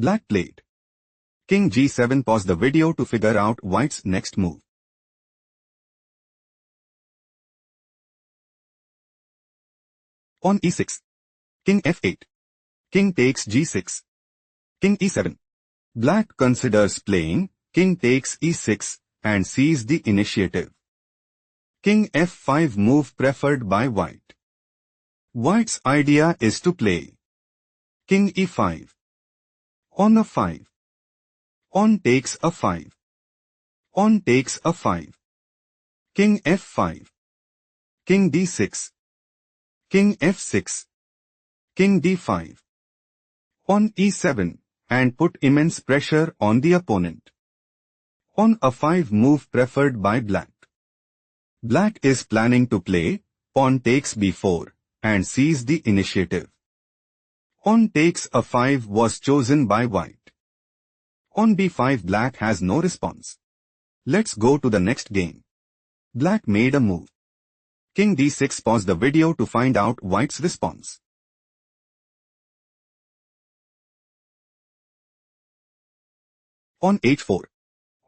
Black played King G7. Pause the video to figure out White's next move. On E6. King F8. King takes G6. King E7. Black considers playing King takes E6 and sees the initiative. King F5 move preferred by White. White's idea is to play King E5. On A5. On takes A5. On takes A5. King F5. King D6. King F6. King D5. On E7 and put immense pressure on the opponent. On A5 move preferred by Black. Black is planning to play pawn takes B4 and sees the initiative. On takes A5 was chosen by White. On B5 Black has no response. Let's go to the next game. Black made a move. King D6. Pause the video to find out White's response. On H4.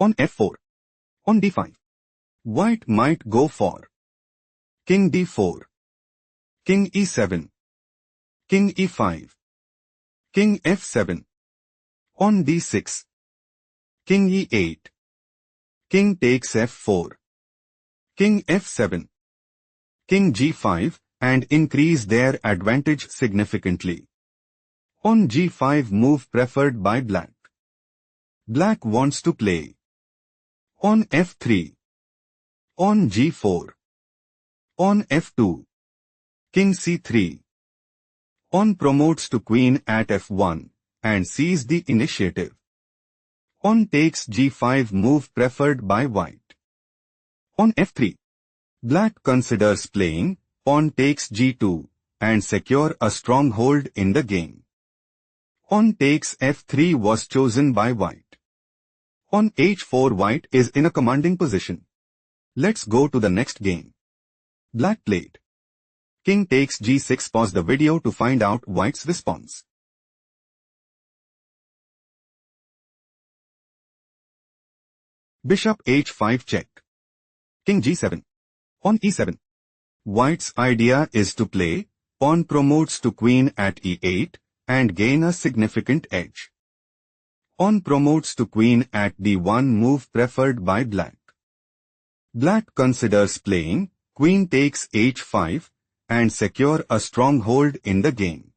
On F4. On D5. White might go for King D4. King E7. King E5. King F7. On D6. King E8. King takes F4. King F7. King G5 and increase their advantage significantly. On G5 move preferred by Black. Black wants to play on F3. On G4. On F2. King C3. On promotes to Queen at F1 and sees the initiative. On takes G5 move preferred by White. On F3. Black considers playing pawn takes G2 and secure a stronghold in the game. On takes F3 was chosen by White. On H4 White is in a commanding position. Let's go to the next game. Black played King takes G6. Pause the video to find out White's response. Bishop H5 check. King G7. On E7. White's idea is to play pawn promotes to Queen at E8 and gain a significant edge. On promotes to Queen at D1 move preferred by Black. Black considers playing Queen takes H5 and secure a stronghold in the game.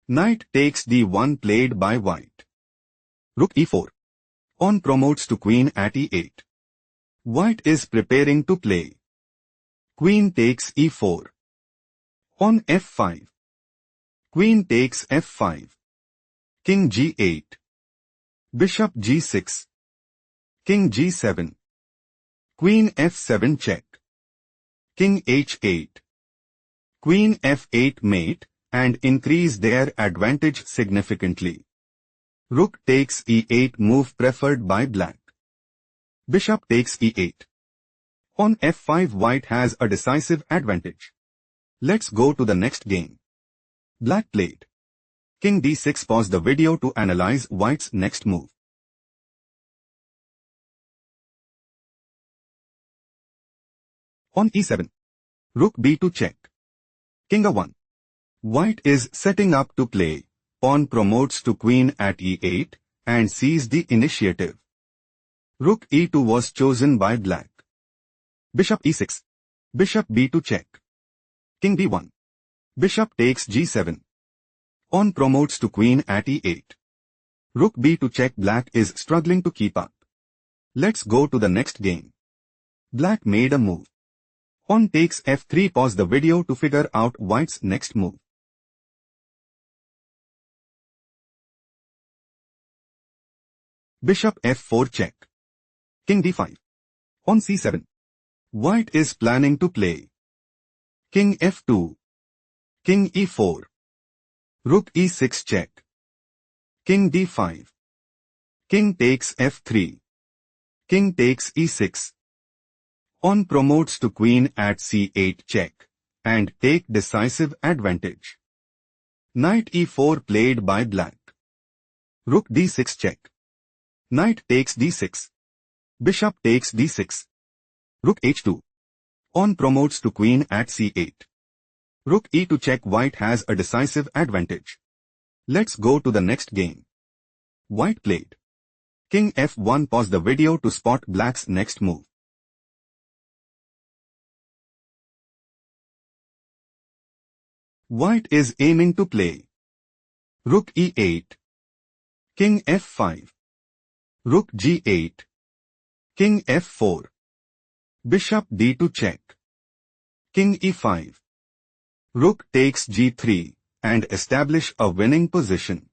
Knight takes D1 played by White. Rook E4. On promotes to Queen at E8. White is preparing to play Queen takes E4. On F5. Queen takes F5. King G8. Bishop G6. King G7. Queen F7 check. King H8. Queen F8 mate and increase their advantage significantly. Rook takes E8 move preferred by Black. Bishop takes E8. On F5 White has a decisive advantage. Let's go to the next game. Black played King D6. Pause the video to analyze White's next move. On E7. Rook B2 check. King A1. White is setting up to play pawn promotes to Queen at E8 and sees the initiative. Rook E2 was chosen by Black. Bishop E6. Bishop B2 check. King D1. Bishop takes G7. On promotes to Queen at E8. Rook B2 check. Black is struggling to keep up. Let's go to the next game. Black made a move. On takes F3. Pause the video to figure out White's next move. Bishop F4 check. King D5. On C7. White is planning to play King F2. King E4. Rook E6 check. King D5. King takes F3. King takes E6. On promotes to Queen at C8 check and take decisive advantage. Knight E4 played by Black. Rook d6 check. Knight takes d6. Bishop takes d6. Rook h2. Pawn promotes to queen at c8. Rook e2 check. White has a decisive advantage. Let's go to the next game. White played king f1. Pause the video to spot black's next move. White is aiming to play rook e8, king f5, rook g8, king f4, bishop d2 check, king e5, rook takes g3 and establish a winning position.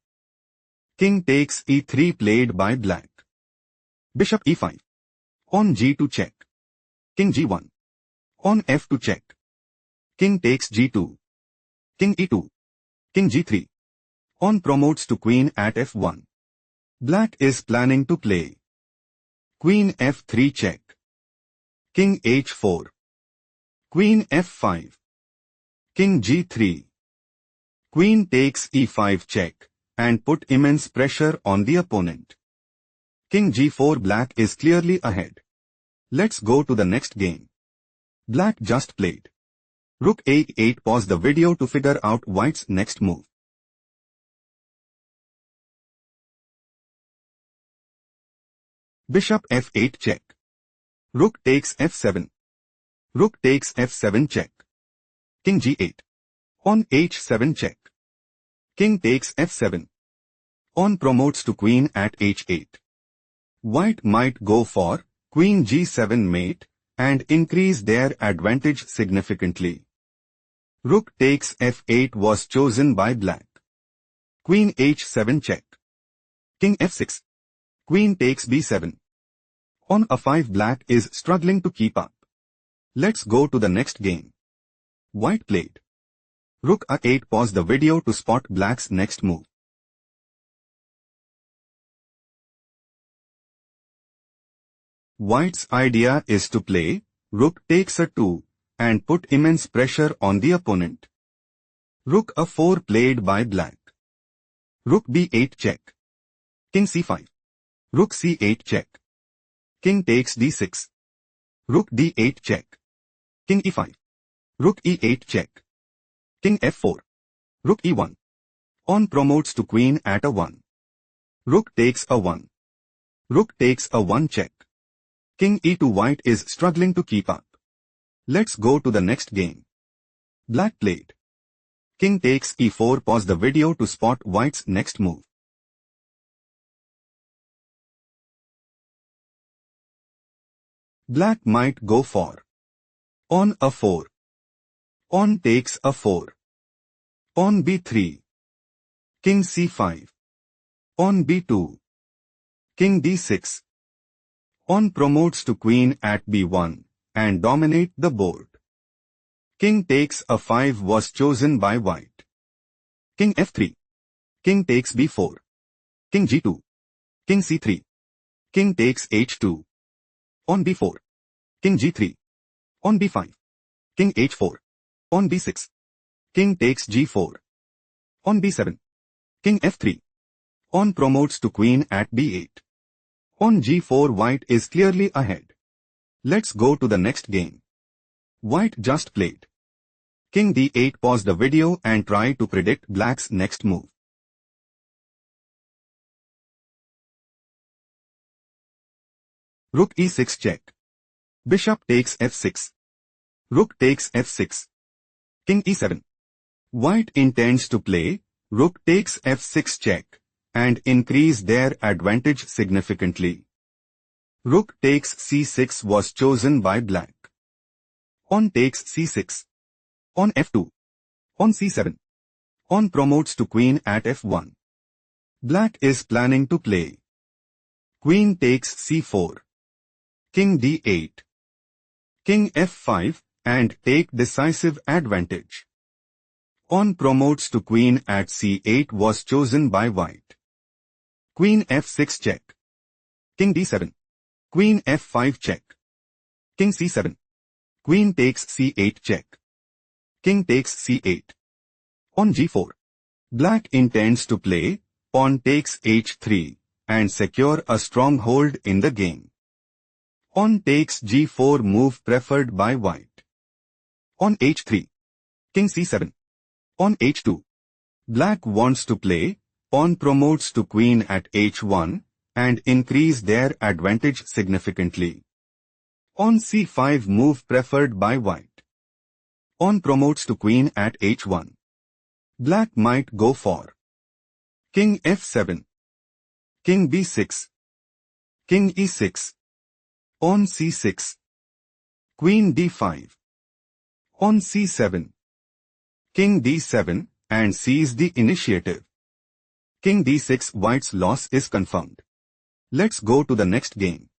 King takes e3 played by black. Bishop e5, pawn g2 check, king g1, pawn f2 check, king takes g2, king e2, king g3, pawn promotes to queen at f1. Black is planning to play queen f3 check, king h4, queen f5, king g3, queen takes e5 check, and put immense pressure on the opponent. King g4. Black is clearly ahead. Let's go to the next game. Black just played rook a8. Pause the video to figure out white's next move. Bishop f8 check. Rook takes f7. Rook takes f7 check. King g8. Pawn h7 check. King takes f7. Pawn promotes to queen at h8. White might go for queen g7 mate and increase their advantage significantly. Rook takes f8 was chosen by black. Queen h7 check. King f6. Queen takes b7. Pawn a5. Black is struggling to keep up. Let's go to the next game. White played rook a8. Pause the video to spot black's next move. White's idea is to play rook takes a2 and put immense pressure on the opponent. Rook a4 played by black. Rook b8 check. King c5. Rook c8 check. King takes d6. Rook d8 check. King e5. Rook e8 check. King f4. Rook e1. Pawn promotes to queen at a1. Rook takes a1. Rook takes a1 check. King e2. White is struggling to keep up. Let's go to the next game. Black played king takes e4. Pause the video to spot white's next move. Black might go for pawn a4. Pawn takes a4. Pawn b3. King c5. Pawn b2. King d6. Pawn promotes to queen at b1 and dominate the board. King takes a5 was chosen by white. King f3. King takes b4. King g2. King c3. King takes h2. Pawn b4. King g3. Pawn b5. King h4. Pawn b6. King takes g4. Pawn b7. King f3. Pawn promotes to queen at b8. Pawn g4. White is clearly ahead. Let's go to the next game. White just played king d8. Pause the video and try to predict black's next move. Rook e6 check. Bishop takes f6. Rook takes f6. King e7. White intends to play rook takes f6 check and increase their advantage significantly. Rook takes c6 was chosen by black. Pawn takes c6. Pawn f2. Pawn c7. Pawn promotes to queen at f1. Black is planning to play queen takes c4. King d8. King f5 and take decisive advantage. Pawn promotes to queen at c8 was chosen by white. Queen f6 check. King d7. Queen f5 check. King c7. Queen takes c8 check. King takes c8. Pawn g4. Black intends to play pawn takes h3 and secure a stronghold in the game. Pawn takes g4 move preferred by white. On h3. King c7. On h2. Black wants to play, pawn promotes to queen at h1 and increase their advantage significantly. On c5 move preferred by white. Pawn promotes to queen at h1. Black might go for king f7, king b6, king e6, pawn c6, queen d5, pawn c7, king d7 and seize the initiative. King d6 white's loss is confirmed. Let's go to the next game.